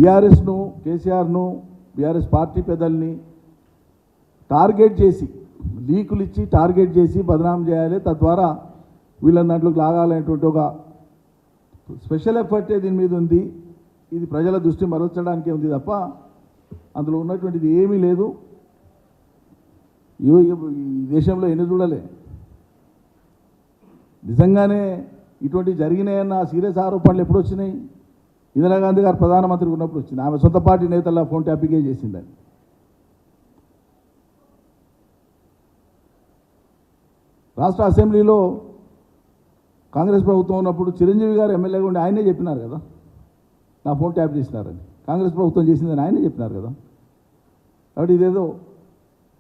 బీఆర్ఎస్ను, కేసీఆర్ను, BRS party పెద్దల్ని target చేసి, లీకులు ఇచ్చి టార్గెట్ చేసి బదనాం చేయాలి, తద్వారా వీళ్ళని దాంట్లోకి లాగాలనేటువంటి ఒక స్పెషల్ ఎఫర్టే దీని మీద ఉంది. ఇది ప్రజల దృష్టి మరల్చడానికే ఉంది తప్ప అందులో ఉన్నటువంటిది ఏమీ లేదు. ఈ దేశంలో ఎన్ని చూడలే. నిజంగానే ఇటువంటి జరిగినాయన్న సీరియస్ ఆరోపణలు ఎప్పుడు వచ్చినాయి? ఇందిరాగాంధీ గారు ప్రధానమంత్రి ఉన్నప్పుడు వచ్చింది. ఆమె సొంత పార్టీ నేతల ఫోన్ ట్యాపింగే చేసిందని. రాష్ట్ర అసెంబ్లీలో కాంగ్రెస్ ప్రభుత్వం ఉన్నప్పుడు చిరంజీవి గారు ఎమ్మెల్యేగా ఉండి ఆయనే చెప్పినారు కదా, నా ఫోన్ ట్యాప్ చేసినారని. కాంగ్రెస్ ప్రభుత్వం చేసిందని ఆయనే చెప్పినారు కదా. కాబట్టి ఇదేదో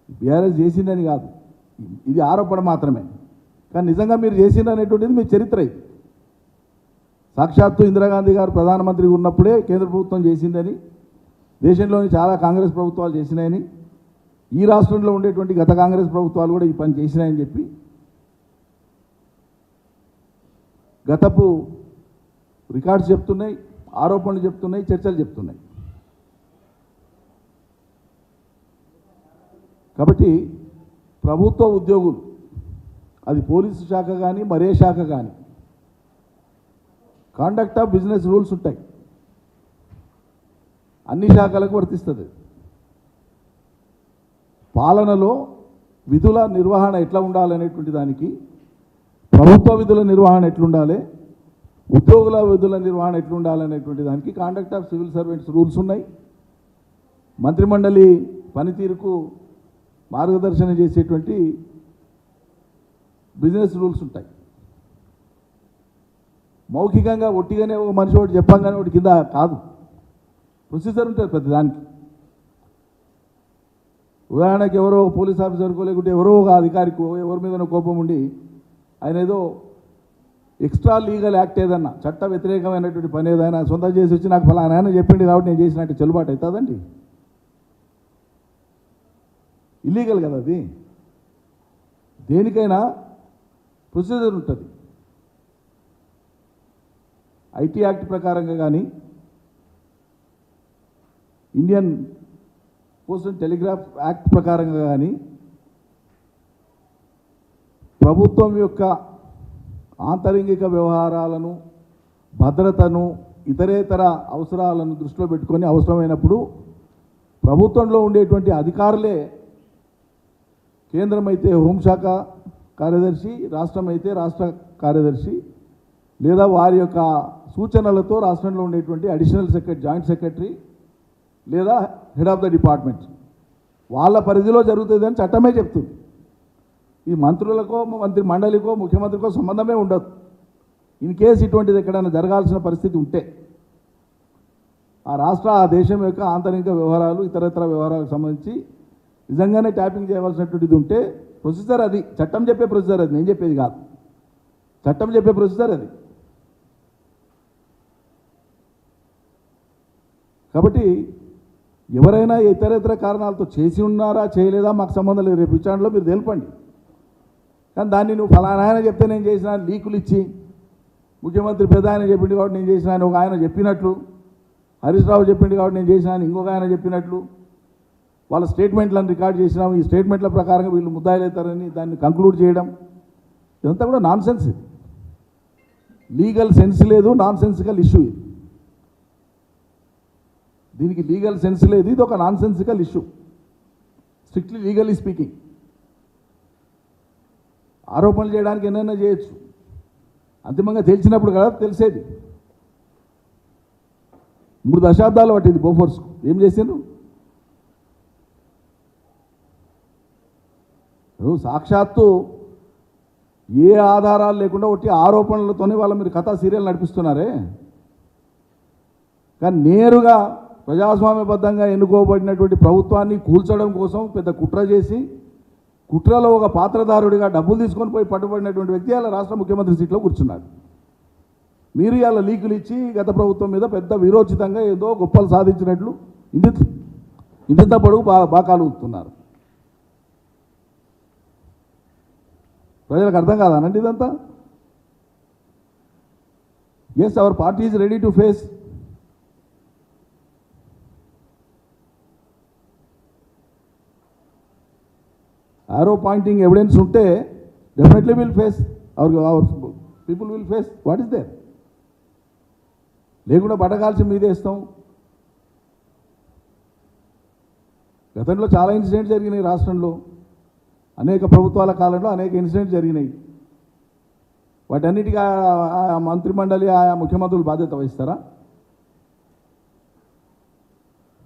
బీఆర్ఎస్ చేసిందని కాదు, ఇది ఆరోపణ మాత్రమే. కానీ నిజంగా మీరు చేసిండ్రు అనేటువంటిది మీ చరిత్ర. ఇది సాక్షాత్తు ఇందిరాగాంధీ గారు ప్రధానమంత్రిగా ఉన్నప్పుడే కేంద్ర ప్రభుత్వం చేసిందని, దేశంలోని చాలా కాంగ్రెస్ ప్రభుత్వాలు చేసినాయని, ఈ రాష్ట్రంలో ఉండేటువంటి గత కాంగ్రెస్ ప్రభుత్వాలు కూడా ఈ పని చేసినాయని చెప్పి గతపు రికార్డ్స్ చెప్తున్నాయి, ఆరోపణలు చెప్తున్నాయి, చర్చలు చెప్తున్నాయి. కాబట్టి ప్రభుత్వ ఉద్యోగులు, అది పోలీసు శాఖ కానీ మరే శాఖ కానీ, కాండక్ట్ ఆఫ్ బిజినెస్ రూల్స్ ఉంటాయి, అన్ని శాఖలకు వర్తిస్తుంది. పాలనలో విధుల నిర్వహణ ఎట్లా ఉండాలనేటువంటి దానికి, ప్రభుత్వ విధుల నిర్వహణ ఎట్లుండాలి, ఉద్యోగుల విధుల నిర్వహణ ఎట్లుండాలనేటువంటి దానికి conduct of civil servants rules ఉన్నాయి. మంత్రిమండలి పనితీరుకు మార్గదర్శనం చేసేటువంటి బిజినెస్ రూల్స్ ఉంటాయి. మౌఖికంగా ఒట్టిగానే ఒక మనిషి ఒకటి చెప్పంగానే ఒకటి కింద కాదు, ప్రొసీజర్ ఉంటుంది ప్రతి దానికి. ఉదాహరణకి ఎవరో పోలీస్ ఆఫీసర్కో లేకుంటే ఎవరో ఒక అధికారికో ఎవరి మీద కోపం ఉండి ఆయన ఏదో ఎక్స్ట్రా లీగల్ యాక్ట్ ఏదన్నా చట్ట వ్యతిరేకమైనటువంటి పని ఏదైనా సొంతం చేసి వచ్చి నాకు ఫలానా ఆయన చెప్పింది కాబట్టి నేను చేసినట్టు చెల్లుబాటు అవుతుందండి? ఇల్లీగల్ కదా అది. దేనికైనా ప్రొసీజర్ ఉంటుంది. ఐటీ యాక్ట్ ప్రకారంగా కానీ, Indian post and telegraph act ప్రకారంగా కానీ, ప్రభుత్వం యొక్క ఆంతరంగిక వ్యవహారాలను, భద్రతను, ఇతరేతర అవసరాలను దృష్టిలో పెట్టుకొని అవసరమైనప్పుడు ప్రభుత్వంలో ఉండేటువంటి అధికారులే, కేంద్రం అయితే హోంశాఖ కార్యదర్శి, రాష్ట్రం అయితే రాష్ట్ర కార్యదర్శి, లేదా వారి యొక్క సూచనలతో రాష్ట్రంలో ఉండేటువంటి అడిషనల్ సెక్రటరీ, జాయింట్ సెక్రటరీ లేదా హెడ్ ఆఫ్ ద డిపార్ట్మెంట్ వాళ్ళ పరిధిలో జరుగుతుంది అని చట్టమే చెప్తుంది. ఈ మంత్రులకో, మంత్రి మండలికో, ముఖ్యమంత్రికో సంబంధమే ఉండదు. ఇన్ కేసు ఇటువంటిది ఎక్కడైనా జరగాల్సిన పరిస్థితి ఉంటే ఆ రాష్ట్ర, ఆ దేశం యొక్క ఆంతరిక వ్యవహారాలు, ఇతరత్ర వ్యవహారాలకు సంబంధించి నిజంగానే ట్యాపింగ్ చేయవలసినటువంటిది ఉంటే ప్రొసీజర్ అది, చట్టం చెప్పే ప్రొసీజర్ అది, నేను చెప్పేది కాదు. చట్టం చెప్పే ప్రొసీజర్ అది. కాబట్టి ఎవరైనా ఇతరేతర కారణాలతో చేసి ఉన్నారా చేయలేదా మాకు సంబంధం లేదు, రేపు విచారణలో మీరు తెలుపండి. కానీ దాన్ని నువ్వు ఫలానా ఆయన చెప్తే నేను చేసిన, లీకులు ఇచ్చి ముఖ్యమంత్రి పెద్ద ఆయన చెప్పింది కాబట్టి నేను చేసిన అని ఒక ఆయన చెప్పినట్లు, హరీష్ రావు చెప్పింది కాబట్టి నేను చేసిన అని ఇంకొక ఆయన చెప్పినట్లు, వాళ్ళ స్టేట్మెంట్లను రికార్డ్ చేసినాము, ఈ స్టేట్మెంట్ల ప్రకారంగా వీళ్ళు ముద్దాయిలవుతారని దాన్ని కంక్లూడ్ చేయడం, ఇదంతా కూడా నాన్ సెన్స్. ఇది లీగల్ సెన్స్ లేదు, నాన్ సెన్సికల్ ఇష్యూ. ఇది దీనికి లీగల్ సెన్స్ లేదు, ఇది ఒక non sensical issue, strictly legally speaking. ఆరోపణలు చేయడానికి ఎన్నైనా చేయొచ్చు, అంతిమంగా తెలిసినప్పుడు కదా తెలిసేది. 3 దశాబ్దాలు పట్టింది బోఫోర్స్కు. ఏం చేసిండ్రు? సాక్షాత్తు ఏ ఆధారాలు లేకుండా ఒట్టి ఆరోపణలతోనే వాళ్ళ మీరు కథా సీరియల్ నడిపిస్తున్నారే. కానీ నేరుగా ప్రజాస్వామ్యబద్ధంగా ఎన్నుకోబడినటువంటి ప్రభుత్వాన్ని కూల్చడం కోసం పెద్ద కుట్ర చేసి, కుట్రలో ఒక పాత్రధారుడిగా డబ్బులు తీసుకొని పోయి పట్టుబడినటువంటి వ్యక్తి అలా రాష్ట్ర ముఖ్యమంత్రి సీట్లో కూర్చున్నాడు. మీరు ఇలా లీకులు ఇచ్చి గత ప్రభుత్వం మీద పెద్ద విరోచితంగా ఏదో గొప్పలు సాధించినట్లు ఇంత పొడుగు బాకాలు ఊపుతున్నారు. ప్రజలకు అర్థం కాదానండి ఇదంతా? Yes, our party is ready to face arrow pointing evidence ఉంటే definitely will face, our people will face what is there. లేకుండా పడగాల్సి మీదే ఇస్తాం. గతంలో చాలా ఇన్సిడెంట్స్ జరిగినాయి రాష్ట్రంలో, అనేక ప్రభుత్వాల కాలంలో అనేక ఇన్సిడెంట్స్ జరిగినాయి. వాటన్నిటికీ ఆ మంత్రిమండలి ఆయా ముఖ్యమంత్రులు బాధ్యత వహిస్తారా?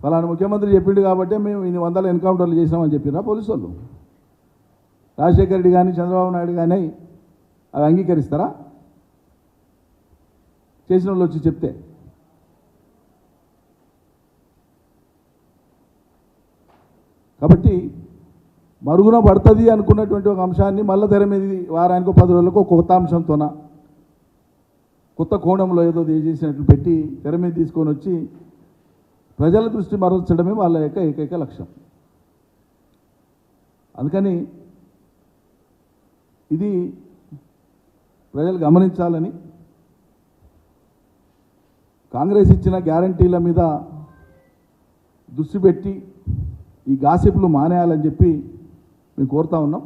ఫలానా ముఖ్యమంత్రి చెప్పిండు కాబట్టి మేము ఇన్ని వందల ఎన్కౌంటర్లు చేసినామని చెప్పినా పోలీసు వాళ్ళు? రాజశేఖర రెడ్డి కానీ చంద్రబాబు నాయుడు కానీ అవి అంగీకరిస్తారా? చేసిన వాళ్ళు వచ్చి చెప్తే. కాబట్టి మరుగున పడుతుంది అనుకున్నటువంటి ఒక అంశాన్ని మళ్ళీ తెర మీద వారానికి 10 రోజులకు కొత్త అంశంతోన కొత్త కోణంలో ఏదో చేసినట్లు పెట్టి తెర మీద తీసుకొని వచ్చి ప్రజల దృష్టి మరల్చడమే వాళ్ళ యొక్క ఏకైక లక్ష్యం. అందుకని ఇది ప్రజలు గమనించాలని, కాంగ్రెస్ ఇచ్చిన గ్యారంటీల మీద దృష్టి పెట్టి ఈ గాసిప్లు మానేయాలని చెప్పి మేము కోరుతా ఉన్నాం.